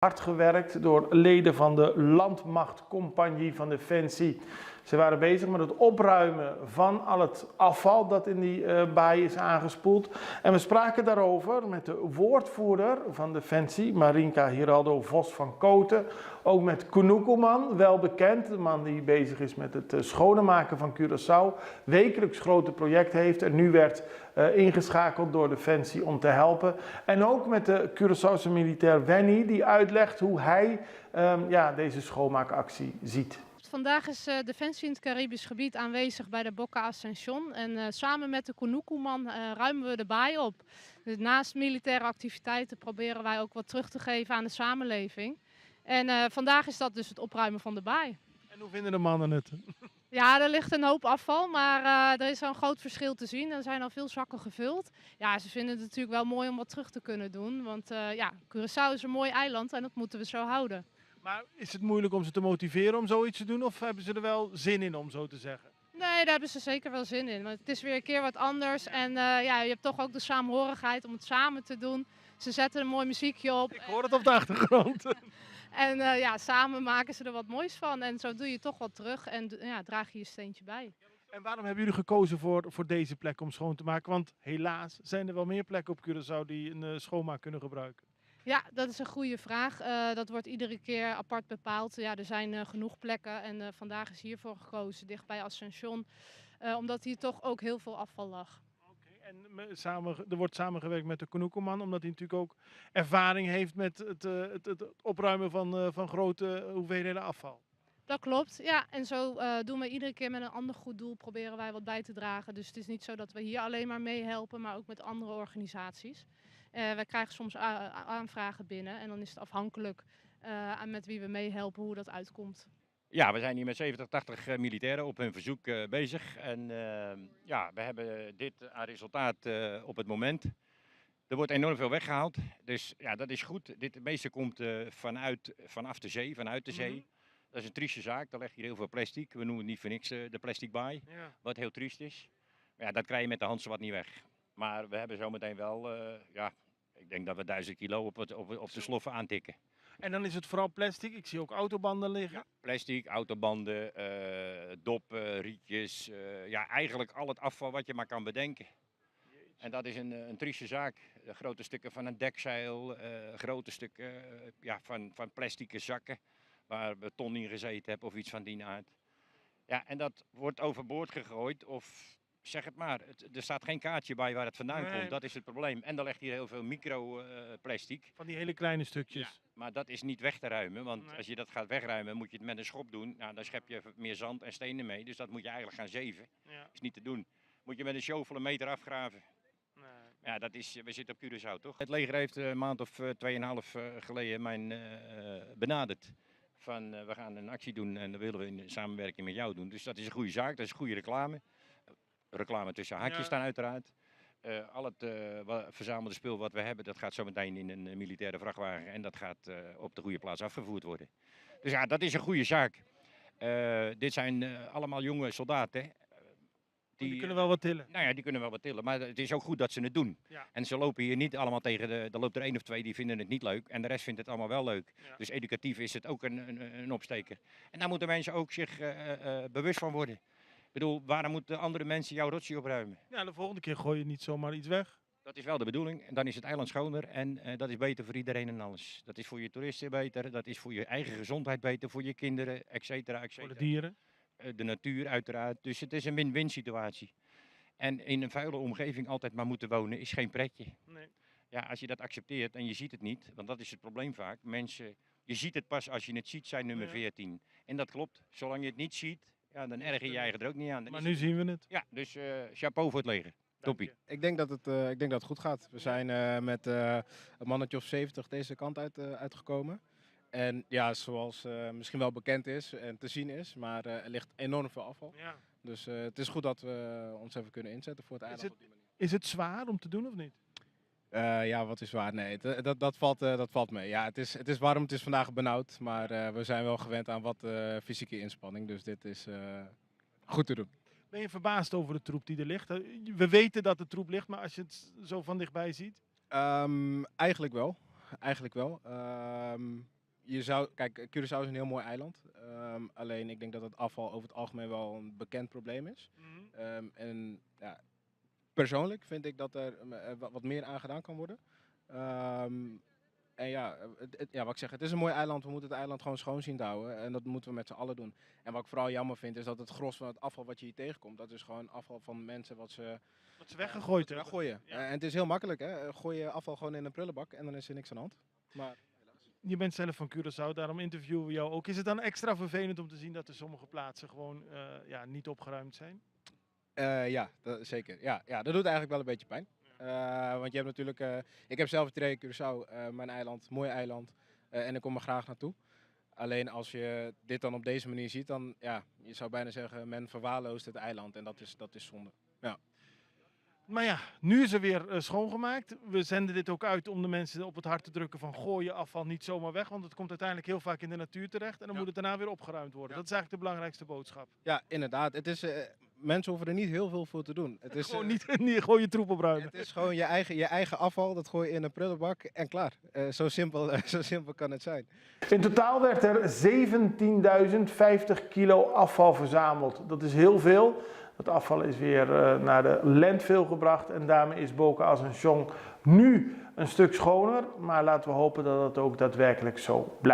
Hard gewerkt door leden van de Landmachtcompagnie van Defensie. Ze waren bezig met het opruimen van al het afval dat in die baai is aangespoeld. En we spraken daarover met de woordvoerder van Defensie, Marinka Hiraldo Vos van Koten. Ook met Kunukuman, wel bekend, de man die bezig is met het schoonmaken van Curaçao. Wekelijks grote project heeft en nu werd ingeschakeld door Defensie om te helpen. En ook met de Curaçaose militair Wenny, die uitlegt hoe hij deze schoonmaakactie ziet. Vandaag is Defensie in het Caribisch gebied aanwezig bij de Boca Ascension. En samen met de Kunukuman ruimen we de baai op. Dus naast militaire activiteiten proberen wij ook wat terug te geven aan de samenleving. En vandaag is dat dus het opruimen van de baai. En hoe vinden de mannen het? Ja, er ligt een hoop afval, maar er is al een groot verschil te zien. Er zijn al veel zakken gevuld. Ja, ze vinden het natuurlijk wel mooi om wat terug te kunnen doen. Want Curaçao is een mooi eiland en dat moeten we zo houden. Maar is het moeilijk om ze te motiveren om zoiets te doen of hebben ze er wel zin in om zo te zeggen? Nee, daar hebben ze zeker wel zin in. Want het is weer een keer wat anders. En je hebt toch ook de saamhorigheid om het samen te doen. Ze zetten een mooi muziekje op. Ik hoor het op de achtergrond. En samen maken ze er wat moois van. En zo doe je toch wat terug en draag je je steentje bij. En waarom hebben jullie gekozen voor deze plek om schoon te maken? Want helaas zijn er wel meer plekken op Curaçao die een schoonmaak kunnen gebruiken. Ja, dat is een goede vraag. Dat wordt iedere keer apart bepaald. Ja, er zijn genoeg plekken en vandaag is hiervoor gekozen, dicht bij Ascension. Omdat hier toch ook heel veel afval lag. En er wordt samengewerkt met de Kunukuman, omdat hij natuurlijk ook ervaring heeft met het opruimen van grote hoeveelheden afval. Dat klopt, ja. En zo doen we iedere keer met een ander goed doel, proberen wij wat bij te dragen. Dus het is niet zo dat we hier alleen maar meehelpen, maar ook met andere organisaties. Wij krijgen soms aanvragen binnen en dan is het afhankelijk met wie we meehelpen hoe dat uitkomt. Ja, we zijn hier met 70, 80 militairen op hun verzoek bezig. En we hebben dit aan resultaat op het moment. Er wordt enorm veel weggehaald, dus ja, dat is goed. Het meeste komt vanuit de zee. Dat is een trieste zaak, daar ligt hier heel veel plastic. We noemen het niet voor niks de plastic baai, wat heel triest is. Maar ja, dat krijg je met de hand zowat niet weg. Maar we hebben zometeen wel, ik denk dat we 1000 kilo op de sloffen aantikken. En dan is het vooral plastic. Ik zie ook autobanden liggen. Ja, plastic, autobanden, doppen, rietjes. Eigenlijk al het afval wat je maar kan bedenken. En dat is een trieste zaak. De grote stukken van een dekzeil, grote stukken van plastic zakken waar beton in gezeten hebben of iets van die aard. Ja, en dat wordt overboord gegooid of zeg het maar. Er staat geen kaartje bij waar het vandaan komt. Dat is het probleem. En er ligt hier heel veel microplastic. Van die hele kleine stukjes. Ja, maar dat is niet weg te ruimen. Want als je dat gaat wegruimen, moet je het met een schop doen. Nou, dan schep je meer zand en stenen mee. Dus dat moet je eigenlijk gaan zeven. Ja. Is niet te doen. Moet je met een shovel een meter afgraven. Ja, we zitten op Curaçao, toch? Het leger heeft een maand of 2,5 geleden mij benaderd. Van we gaan een actie doen en dat willen we in samenwerking met jou doen. Dus dat is een goede zaak, dat is goede reclame. Reclame tussen haakjes staan uiteraard. Al het verzamelde spul wat we hebben, dat gaat zo meteen in een militaire vrachtwagen. En dat gaat op de goede plaats afgevoerd worden. Dus ja, dat is een goede zaak. Dit zijn allemaal jonge soldaten. Die kunnen wel wat tillen. Nou ja, die kunnen wel wat tillen. Maar het is ook goed dat ze het doen. Ja. En ze lopen hier niet allemaal tegen er loopt er 1 of 2 die vinden het niet leuk. En de rest vindt het allemaal wel leuk. Ja. Dus educatief is het ook een opsteker. En daar moeten mensen ook zich bewust van worden. Ik bedoel, waarom moeten andere mensen jouw rotzooi opruimen? Ja, de volgende keer gooi je niet zomaar iets weg. Dat is wel de bedoeling. En dan is het eiland schoner. En dat is beter voor iedereen en alles. Dat is voor je toeristen beter. Dat is voor je eigen gezondheid beter. Voor je kinderen, et cetera, et cetera. Voor de dieren. De natuur uiteraard. Dus het is een win-win situatie. En in een vuile omgeving altijd maar moeten wonen is geen pretje. Nee. Ja, als je dat accepteert en je ziet het niet, want dat is het probleem vaak. Mensen, je ziet het pas als je het ziet, zijn nummer 14. En dat klopt. Zolang je het niet ziet, ja, dan erger je eigen er ook niet aan. Maar nu zien we het. Ja, dus chapeau voor het leger. Toppie. Ik denk dat het goed gaat. We zijn met een mannetje of 70 deze kant uitgekomen. En ja, zoals misschien wel bekend is en te zien is, maar er ligt enorm veel afval. Ja. Dus het is goed dat we ons even kunnen inzetten voor het eiland op die manier. Is het zwaar om te doen of niet? Ja, wat is zwaar? Nee, dat valt mee. Ja, het is warm, het is vandaag benauwd, maar we zijn wel gewend aan wat fysieke inspanning. Dus dit is goed te doen. Ben je verbaasd over de troep die er ligt? We weten dat de troep ligt, maar als je het zo van dichtbij ziet? Eigenlijk wel. eigenlijk wel. Kijk, Curaçao is een heel mooi eiland. Alleen ik denk dat het afval over het algemeen wel een bekend probleem is. En ja, persoonlijk vind ik dat er wat meer aan gedaan kan worden. En ja, wat ik zeg, het is een mooi eiland. We moeten het eiland gewoon schoon zien te houden. En dat moeten we met z'n allen doen. En wat ik vooral jammer vind, is dat het gros van het afval wat je hier tegenkomt, dat is gewoon afval van mensen wat ze weggegooid hebben. weggooien. Ja. En het is heel makkelijk, hè. Gooi je afval gewoon in een prullenbak en dan is er niks aan de hand. Maar Je bent zelf van Curaçao, daarom interviewen we jou ook. Is het dan extra vervelend om te zien dat er sommige plaatsen gewoon niet opgeruimd zijn? zeker. Ja, dat doet eigenlijk wel een beetje pijn. Want je hebt natuurlijk, ik heb zelf vertreden in Curaçao, mijn eiland, mooi eiland. En ik kom er graag naartoe. Alleen als je dit dan op deze manier ziet, dan ja, je zou bijna zeggen, men verwaarloost het eiland en dat is zonde. Ja. Maar ja, nu is er weer schoongemaakt. We zenden dit ook uit om de mensen op het hart te drukken van gooi je afval niet zomaar weg. Want het komt uiteindelijk heel vaak in de natuur terecht en dan moet het daarna weer opgeruimd worden. Ja. Dat is eigenlijk de belangrijkste boodschap. Ja, inderdaad. Het is, mensen hoeven er niet heel veel voor te doen. Het is Gewoon niet gooi je troep opruimen. Het is gewoon je eigen afval, dat gooi je in een prullenbak en klaar. Zo simpel kan het zijn. In totaal werd er 17.050 kilo afval verzameld. Dat is heel veel. Het afval is weer naar de landfill gebracht en daarmee is Boka Ascension nu een stuk schoner. Maar laten we hopen dat het ook daadwerkelijk zo blijft.